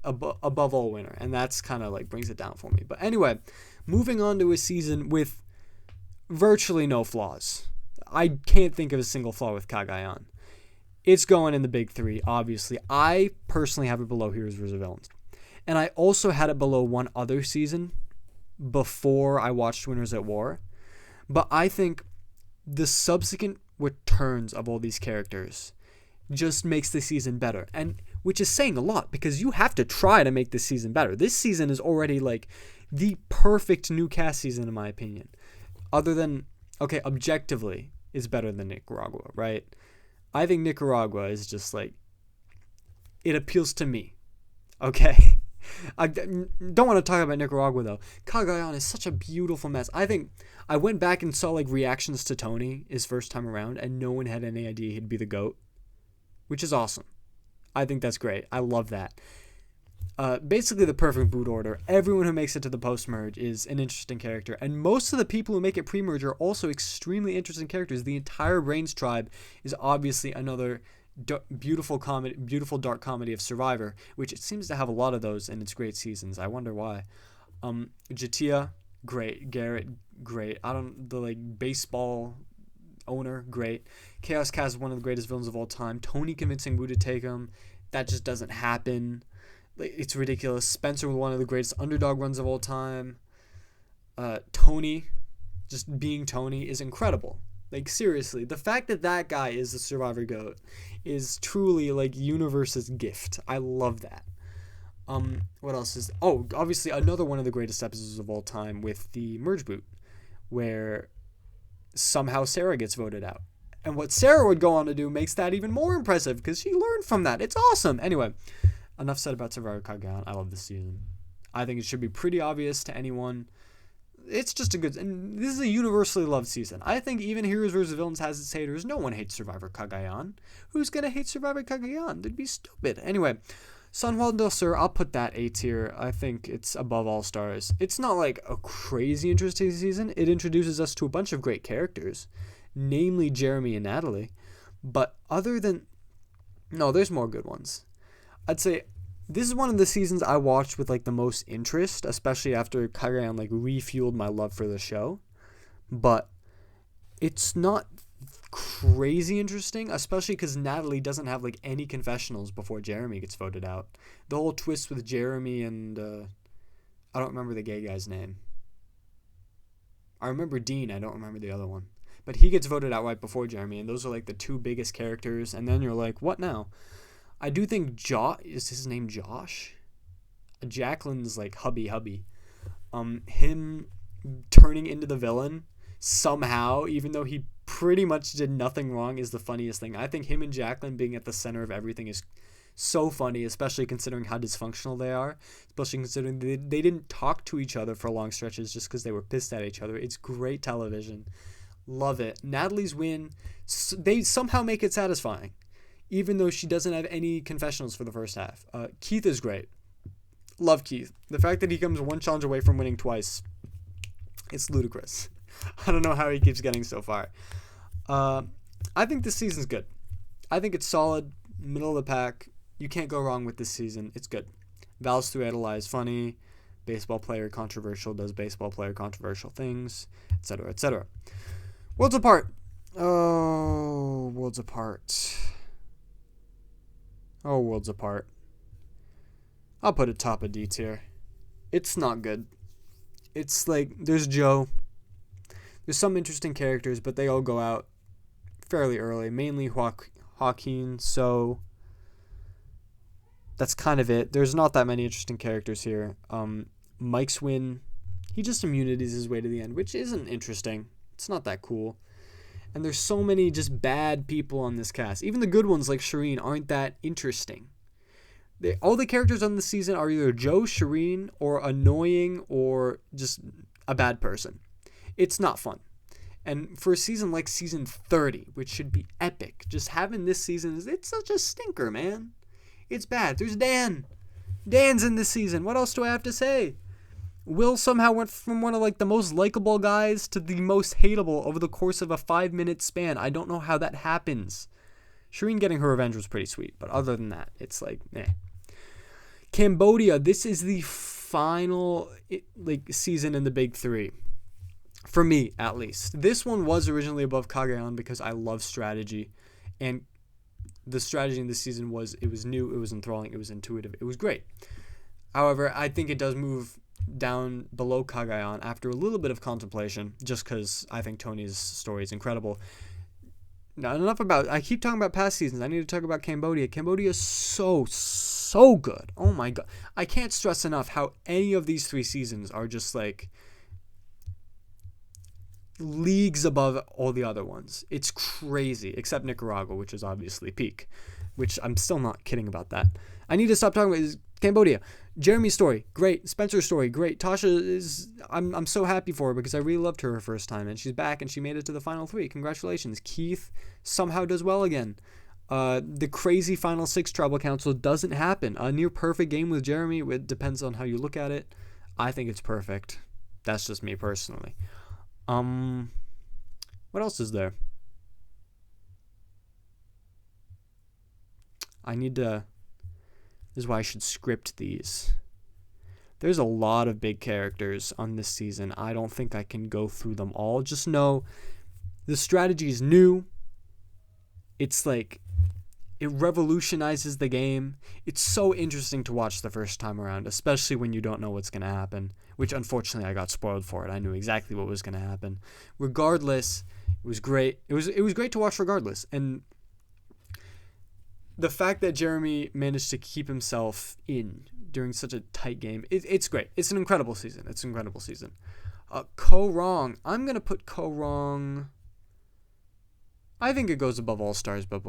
Speaker 1: above all winner, and that's kind of, like, brings it down for me. But anyway, moving on to a season with virtually no flaws. I can't think of a single flaw with Cagayan. It's going in the big three, obviously. I personally have it below Heroes vs. Villains. And I also had it below one other season before I watched Winners at War. But I think the subsequent returns of all these characters just makes the season better. And which is saying a lot, because you have to try to make this season better. This season is already like the perfect new cast season, in my opinion. Other than, okay, objectively, it's better than Nicaragua, right? I think Nicaragua is just like, it appeals to me. Okay? I don't want to talk about Nicaragua, though. Cagayan is such a beautiful mess. I think I went back and saw like reactions to Tony his first time around, and no one had any idea he'd be the GOAT, which is awesome. I think that's great. I love that. Basically the perfect boot order. Everyone who makes it to the post-merge is an interesting character, and most of the people who make it pre-merge are also extremely interesting characters. The entire Reigns tribe is obviously another beautiful dark comedy of Survivor, which it seems to have a lot of those in its great seasons. I wonder why. Jatia, great. Garrett, great. The baseball owner, great. Chaos Kaz is one of the greatest villains of all time. Tony convincing Wu to take him, that just doesn't happen. It's ridiculous. Spencer, one of the greatest underdog runs of all time. Tony, just being Tony, is incredible. Like, seriously, the fact that guy is the Survivor GOAT is truly, like, universe's gift. I love that. What else is... Oh, obviously, another one of the greatest episodes of all time with the Merge Boot, where somehow Sarah gets voted out. And what Sarah would go on to do makes that even more impressive, because she learned from that. It's awesome. Anyway, enough said about Survivor Cagayan. I love this season. I think it should be pretty obvious to anyone. It's just a good... And this is a universally loved season. I think even Heroes vs. Villains has its haters. No one hates Survivor Cagayan. Who's going to hate Survivor Cagayan? They'd be stupid. Anyway, San Juan del Sur, I'll put that A tier. I think it's above all stars. It's not like a crazy interesting season. It introduces us to a bunch of great characters, namely Jeremy and Natalie. But other than... No, there's more good ones. I'd say... This is one of the seasons I watched with, like, the most interest, especially after Cagayan, like, refueled my love for the show. But it's not crazy interesting, especially because Natalie doesn't have, like, any confessionals before Jeremy gets voted out. The whole twist with Jeremy and, I don't remember the gay guy's name. I remember Dean, I don't remember the other one. But he gets voted out right before Jeremy, and those are, like, the two biggest characters, and then you're like, what now? I do think is his name Josh? Jacqueline's like hubby. Him turning into the villain somehow, even though he pretty much did nothing wrong, is the funniest thing. I think him and Jacqueline being at the center of everything is so funny, especially considering how dysfunctional they are, especially considering they didn't talk to each other for long stretches just because they were pissed at each other. It's great television. Love it. Natalie's win, they somehow make it satisfying, even though she doesn't have any confessionals for the first half. Keith is great. Love Keith. The fact that he comes one challenge away from winning twice, it's ludicrous. I don't know how he keeps getting so far. I think this season's good. I think it's solid, middle of the pack. You can't go wrong with this season. It's good. Val's through Adelaide is funny. Baseball player controversial, does baseball player controversial things, etc., etc. Worlds Apart. Oh, Worlds Apart. Oh, Worlds Apart. I'll put it top of D tier. It's not good. It's like, there's Joe. There's some interesting characters, but they all go out fairly early. Mainly Joaquin, so that's kind of it. There's not that many interesting characters here. Mike's win, he just immunities his way to the end, which isn't interesting. It's not that cool. And there's so many just bad people on this cast. Even the good ones like Shireen aren't that interesting. All the characters on this season are either Joe, Shireen, or annoying, or just a bad person. It's not fun. And for a season like season 30, which should be epic, just having this season, it's such a stinker, man. It's bad. There's Dan. Dan's in this season. What else do I have to say? Will somehow went from one of like the most likable guys to the most hateable over the course of a 5-minute span. I don't know how that happens. Shireen getting her revenge was pretty sweet, but other than that, it's like, eh. Cambodia, this is the final season in the big three. For me, at least. This one was originally above Cagayan because I love strategy. And the strategy in this season was new, it was enthralling, it was intuitive, it was great. However, I think it does move down below Cagayan after a little bit of contemplation, just because I think Tony's story is incredible. Now, I keep talking about past seasons. I need to talk about Cambodia. Cambodia is so good. Oh my god. I can't stress enough how any of these 3 seasons are just like leagues above all the other ones. It's crazy, except Nicaragua, which is obviously peak, which I'm still not kidding about that. I need to stop talking about Cambodia. Jeremy's story, great. Spencer's story, great. Tasha is, I'm so happy for her because I really loved her first time, and she's back and she made it to the final 3. Congratulations. Keith somehow does well again. The crazy final 6 tribal council doesn't happen. A near perfect game with Jeremy. It depends on how you look at it. I think it's perfect. That's just me personally. What else is there? This is why I should script these. There's a lot of big characters on this season. I don't think I can go through them all. Just know the strategy is new. It's like, it revolutionizes the game. It's so interesting to watch the first time around, especially when you don't know what's going to happen, which unfortunately I got spoiled for it. I knew exactly what was going to happen. Regardless, it was great. It was great to watch regardless. And the fact that Jeremy managed to keep himself in during such a tight game, it's great. It's an incredible season. Ko Rong. I'm going to put Ko Rong. I think it goes above All Stars, but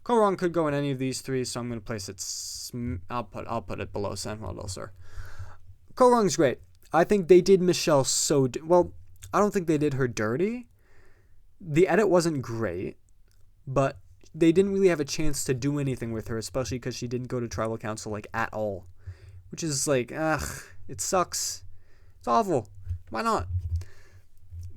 Speaker 1: Ko Rong could go in any of these 3, so I'm going to place it. I'll put it below San Juan del Sur. Ko Rong's great. I think they did Michelle well. I don't think they did her dirty. The edit wasn't great, but they didn't really have a chance to do anything with her, especially because she didn't go to tribal council like at all, which is like, it sucks. It's awful. Why not?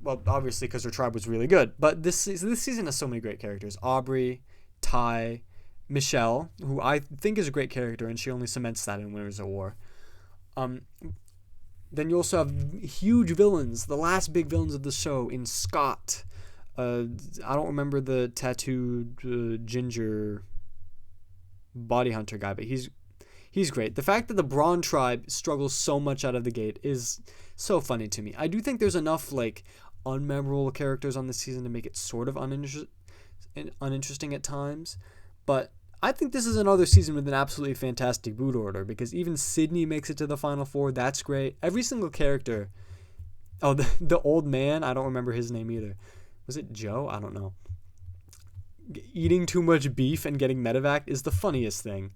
Speaker 1: Well, obviously because her tribe was really good, but this season has so many great characters. Aubrey, Ty, Michelle, who I think is a great character, and she only cements that in Winners of War. Then you also have huge villains, the last big villains of the show in Scott. I don't remember the tattooed ginger body hunter guy, but he's great. The fact that the Braun tribe struggles so much out of the gate is so funny to me. I do think there's enough like unmemorable characters on this season to make it sort of uninteresting at times, but I think this is another season with an absolutely fantastic boot order, because even Sydney makes it to the final 4. That's great. Every single character. Oh, the old man, I don't remember his name either. Was it Joe? I don't know. Eating too much beef and getting medevac is the funniest thing.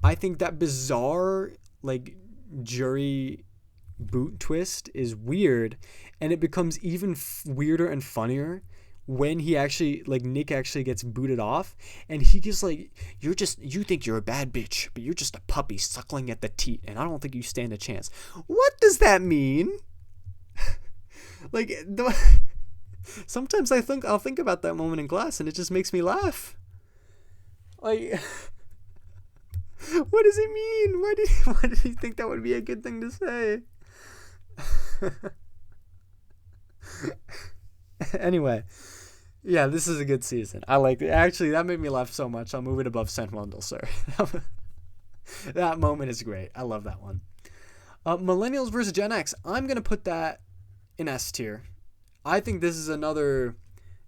Speaker 1: I think that bizarre like jury boot twist is weird, and it becomes even weirder and funnier when he actually, like, Nick actually gets booted off, and he just like, you think you're a bad bitch, but you're just a puppy suckling at the teat, and I don't think you stand a chance. What does that mean? Sometimes I'll think about that moment in class, and it just makes me laugh. Like, what does it mean? Why did he think that would be a good thing to say? Anyway, yeah, this is a good season. I like it. Actually, that made me laugh so much, I'll move it above San Juan del Sur. That moment is great. I love that one. Millennials versus Gen X. I'm going to put that in S tier. I think this is another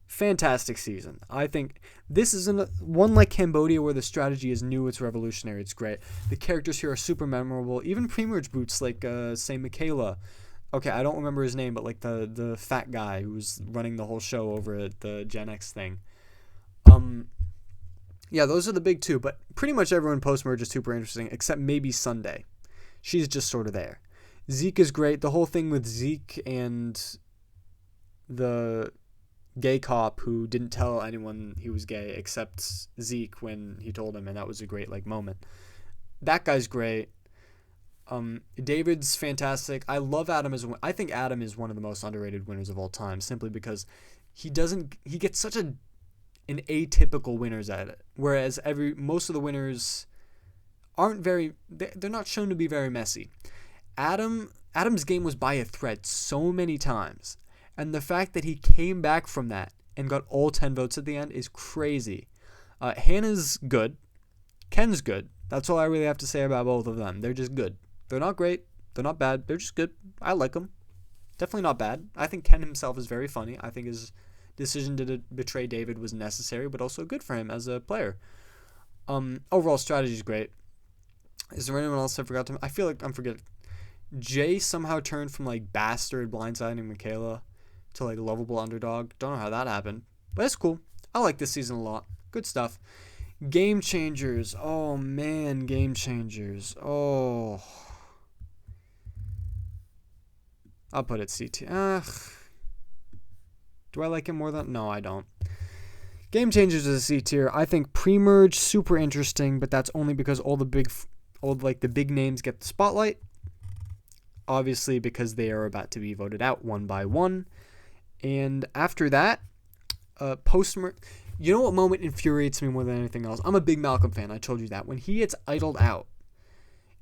Speaker 1: fantastic season. I think this is one like Cambodia, where the strategy is new, it's revolutionary, it's great. The characters here are super memorable. Even pre-merge boots like, say, Michaela. Okay, I don't remember his name, but like the fat guy who was running the whole show over at the Gen X thing. Yeah, those are the big 2, but pretty much everyone post-merge is super interesting, except maybe Sunday. She's just sort of there. Zeke is great. The whole thing with Zeke and the gay cop who didn't tell anyone he was gay except Zeke when he told him, and that was a great moment. That guy's great. David's fantastic. I love Adam I think Adam is one of the most underrated winners of all time, simply because he gets such an atypical winners at it, whereas most of the winners they're not shown to be very messy. Adam's game was by a thread so many times, and the fact that he came back from that and got all 10 votes at the end is crazy. Hannah's good. Ken's good. That's all I really have to say about both of them. They're just good. They're not great. They're not bad. They're just good. I like them. Definitely not bad. I think Ken himself is very funny. I think his decision to betray David was necessary, but also good for him as a player. Overall strategy is great. Is there anyone else I forgot to? I feel like I'm forgetting. Jay somehow turned from bastard blindsiding Michaela to lovable underdog. Don't know how that happened, but it's cool. I like this season a lot. Good stuff. Game changers. Oh man, game changers. Oh, I'll put it C tier. Do I like it more than? No, I don't. Game changers is a C tier. I think pre-merge super interesting, but that's only because all the big names get the spotlight. Obviously, because they are about to be voted out one by one. And after that, post-merge. You know what moment infuriates me more than anything else? I'm a big Malcolm fan. I told you that. When he gets idled out,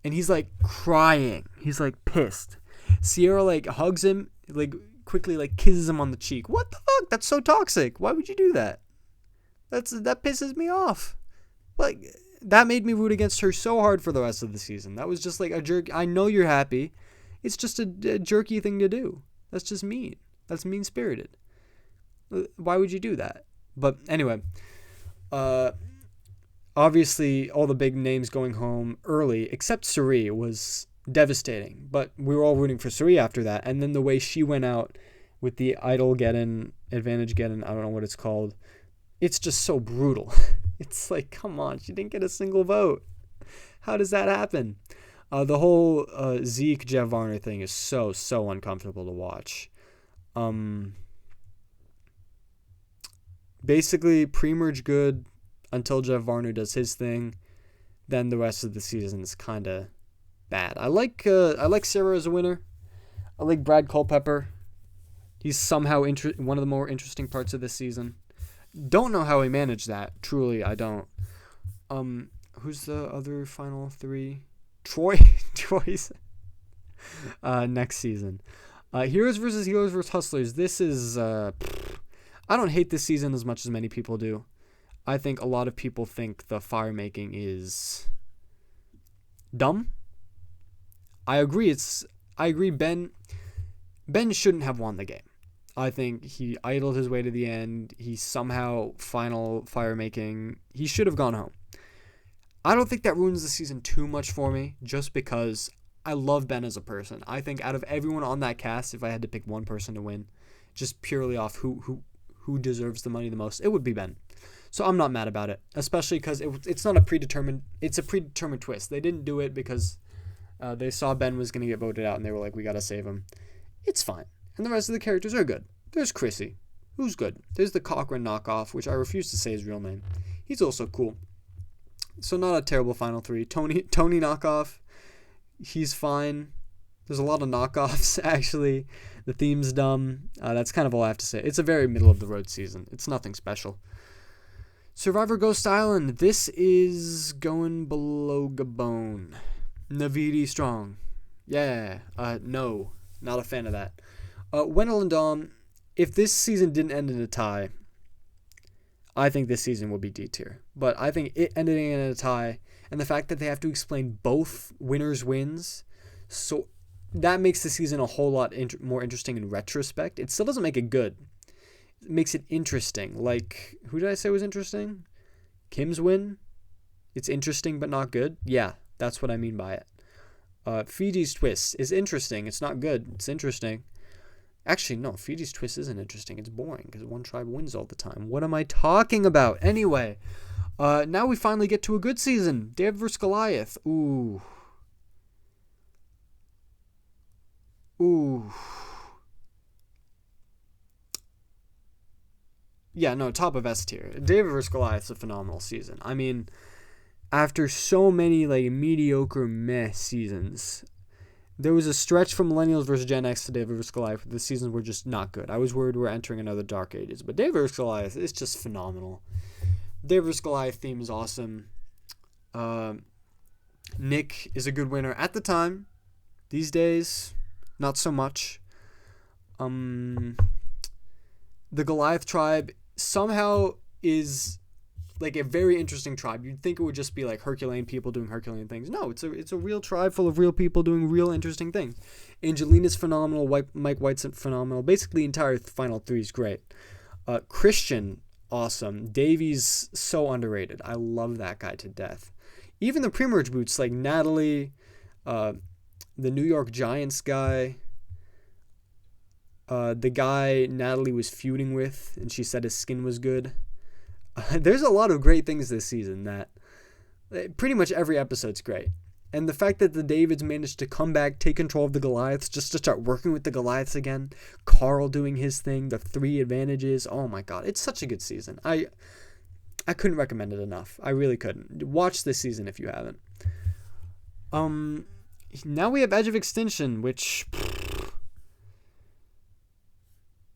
Speaker 1: and he's crying. He's pissed. Sierra hugs him, quickly kisses him on the cheek. What the fuck? That's so toxic. Why would you do that? That pisses me off. That made me root against her so hard for the rest of the season. That was just a jerk. I know you're happy. It's just a jerky thing to do. That's just mean. That's mean-spirited. Why would you do that? But anyway, obviously all the big names going home early, except Suri, was devastating. But we were all rooting for Suri after that. And then the way she went out with the idol advantage get-in, I don't know what it's called. It's just so brutal. It's come on, she didn't get a single vote. How does that happen? The whole Zeke Jeff Varner thing is so uncomfortable to watch. Basically, pre-merge good until Jeff Varner does his thing. Then the rest of the season is kind of bad. I like Sarah as a winner. I like Brad Culpepper. He's somehow one of the more interesting parts of this season. Don't know how he managed that. Truly, I don't. Who's the other final three? Troy's next season. Heroes versus Heroes versus Hustlers. This is I don't hate this season as much as many people do. I think a lot of people think the fire making is dumb. I agree. Ben shouldn't have won the game. I think he idled his way to the end. He somehow final fire making. He should have gone home. I don't think that ruins the season too much for me, just because I love Ben as a person. I think out of everyone on that cast, if I had to pick one person to win, just purely off who deserves the money the most, it would be Ben. So I'm not mad about it, especially because it's not a predetermined. It's a predetermined twist. They didn't do it because they saw Ben was going to get voted out, and they were like, we got to save him. It's fine. And the rest of the characters are good. There's Chrissy, who's good. There's the Cochran knockoff, which I refuse to say his real name. He's also cool. So not a terrible final three. Tony knockoff, he's fine. There's a lot of knockoffs, actually. The theme's dumb. That's kind of all I have to say. It's a very middle-of-the-road season. It's nothing special. Survivor Ghost Island. This is going below Gabon. Navidi Strong. Yeah. No. Not a fan of that. Wendell and Dom, if this season didn't end in a tie, I think this season would be D tier. But I think it ending in a tie, and the fact that they have to explain both winners' wins, so that makes the season a whole lot more interesting in retrospect. It still doesn't make it good. It makes it interesting. Who did I say was interesting? Kim's win? It's interesting but not good? Yeah, that's what I mean by it. Fiji's twist is interesting. It's not good. It's interesting. Actually, no, Fiji's twist isn't interesting. It's boring because one tribe wins all the time. What am I talking about? Anyway, now we finally get to a good season. David vs. Goliath. Ooh. Ooh. Yeah, no, top of S tier. David vs. Goliath's a phenomenal season. I mean, after so many like mediocre meh seasons, there was a stretch from Millennials versus Gen X to David vs. Goliath. The seasons were just not good. I was worried we're entering another dark ages, but David vs. Goliath is just phenomenal. David vs. Goliath theme is awesome. Nick is a good winner at the time. These days, not so much. The Goliath tribe somehow is like a very interesting tribe. You'd think it would just be like Herculean people doing Herculean things. No, it's a real tribe full of real people doing real interesting things. Angelina's phenomenal. Mike White's phenomenal. Basically, the entire final three is great. Christian, awesome. Davies, so underrated. I love that guy to death. Even the pre-merge boots like Natalie, the New York Giants guy, the guy Natalie was feuding with, and she said his skin was good. There's a lot of great things this season that pretty much every episode's great. And the fact that the Davids managed to come back, take control of the Goliaths, just to start working with the Goliaths again. Carl doing his thing, the 3 advantages. Oh my God, it's such a good season. I couldn't recommend it enough. I really couldn't. Watch this season if you haven't. Now we have Edge of Extinction, which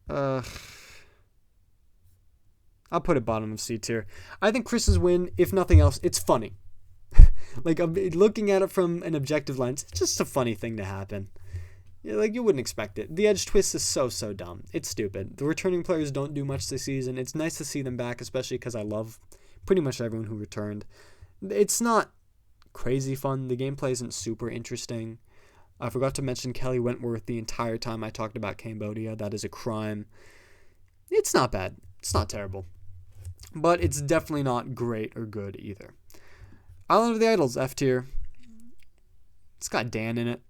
Speaker 1: I'll put it bottom of C tier. I think Chris's win, if nothing else, it's funny. Like, looking at it from an objective lens, it's just a funny thing to happen. Like, you wouldn't expect it. The Edge twist is so dumb. It's stupid. The returning players don't do much this season. It's nice to see them back, especially because I love pretty much everyone who returned. It's not crazy fun. The gameplay isn't super interesting. I forgot to mention Kelly Wentworth the entire time I talked about Cambodia. That is a crime. It's not bad. It's not terrible. But it's definitely not great or good either. Island of the Idols, F tier. It's got Dan in it.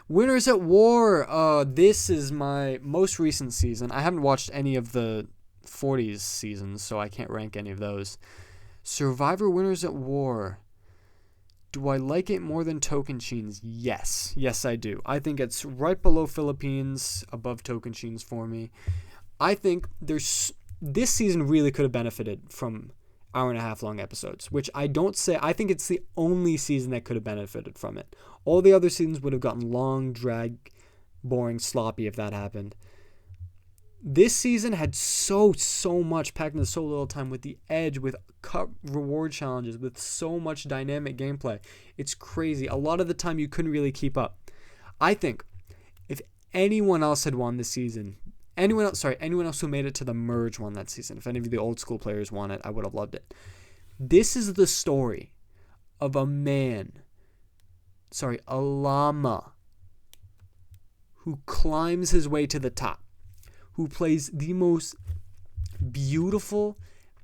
Speaker 1: Winners at War. This is my most recent season. I haven't watched any of the 40s seasons, so I can't rank any of those. Survivor Winners at War. Do I like it more than Tocantins? Yes. Yes, I do. I think it's right below Philippines, above Tocantins for me. I think this season really could have benefited from hour-and-a-half long episodes, which I think it's the only season that could have benefited from it. All the other seasons would have gotten long, drag, boring, sloppy if that happened. This season had so much packed into so little time, with the Edge, with cup reward challenges, with so much dynamic gameplay. It's crazy. A lot of the time you couldn't really keep up. I think if anyone else had won this season, anyone else who made it to the merge won that season, if any of the old school players won it, I would have loved it. This is the story of a llama who climbs his way to the top, who plays the most beautiful,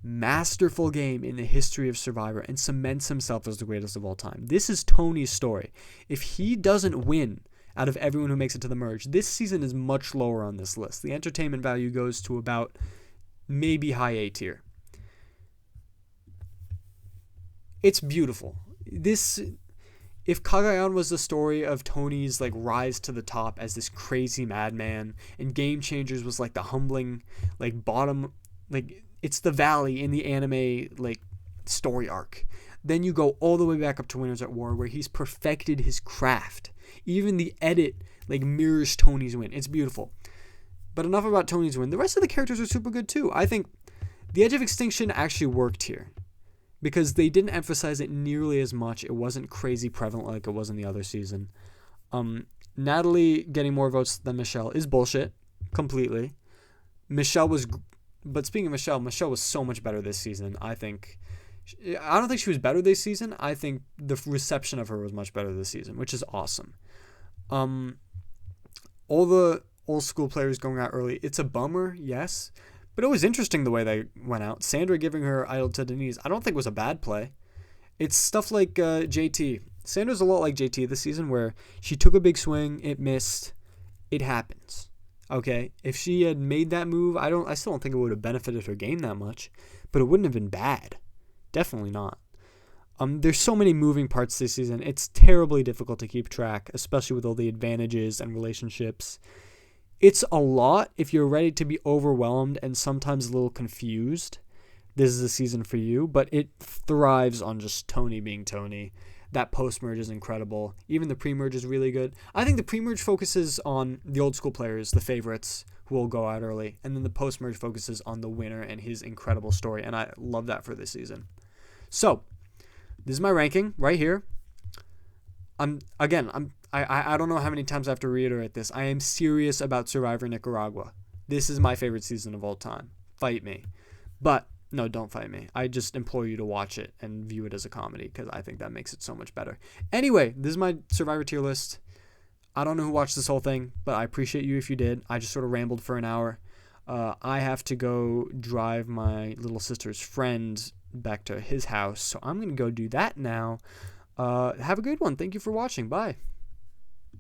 Speaker 1: masterful game in the history of Survivor and cements himself as the greatest of all time. This is Tony's story. If he doesn't win out of everyone who makes it to the merge, this season is much lower on this list. The entertainment value goes to about maybe high A tier. It's beautiful. If Cagayan was the story of Tony's like rise to the top as this crazy madman, and Game Changers was like the humbling like bottom, like it's the valley in the anime like story arc, then you go all the way back up to Winners at War, where he's perfected his craft. Even the edit like mirrors Tony's win. It's beautiful. But enough about Tony's win. The rest of the characters are super good too. I think the Edge of Extinction actually worked here, because they didn't emphasize it nearly as much. It wasn't crazy prevalent like it was in the other season. Natalie getting more votes than Michelle is bullshit, completely. But speaking of Michelle was so much better this season, I think. I don't think she was better this season. I think the reception of her was much better this season, which is awesome. All the old school players going out early, it's a bummer, yes. But it was interesting the way they went out. Sandra giving her idol to Denise, I don't think was a bad play. It's stuff like JT. Sandra's a lot like JT this season, where she took a big swing, it missed. It happens. Okay? If she had made that move, I still don't think it would have benefited her game that much, but it wouldn't have been bad. Definitely not. There's so many moving parts this season. It's terribly difficult to keep track, especially with all the advantages and relationships. It's a lot if you're ready to be overwhelmed and sometimes a little confused. This is the season for you, but it thrives on just Tony being Tony. That post-merge is incredible. Even the pre-merge is really good. I think the pre-merge focuses on the old school players, the favorites, who will go out early. And then the post-merge focuses on the winner and his incredible story. And I love that for this season. So, this is my ranking right here. I don't know how many times I have to reiterate this. I am serious about Survivor Nicaragua. This is my favorite season of all time. Fight me. But no, don't fight me. I just implore you to watch it and view it as a comedy because I think that makes it so much better. Anyway, this is my Survivor tier list. I don't know who watched this whole thing, but I appreciate you if you did. I just sort of rambled for an hour. I have to go drive my little sister's friend back to his house, so I'm going to go do that now. Have a good one. Thank you for watching. Bye.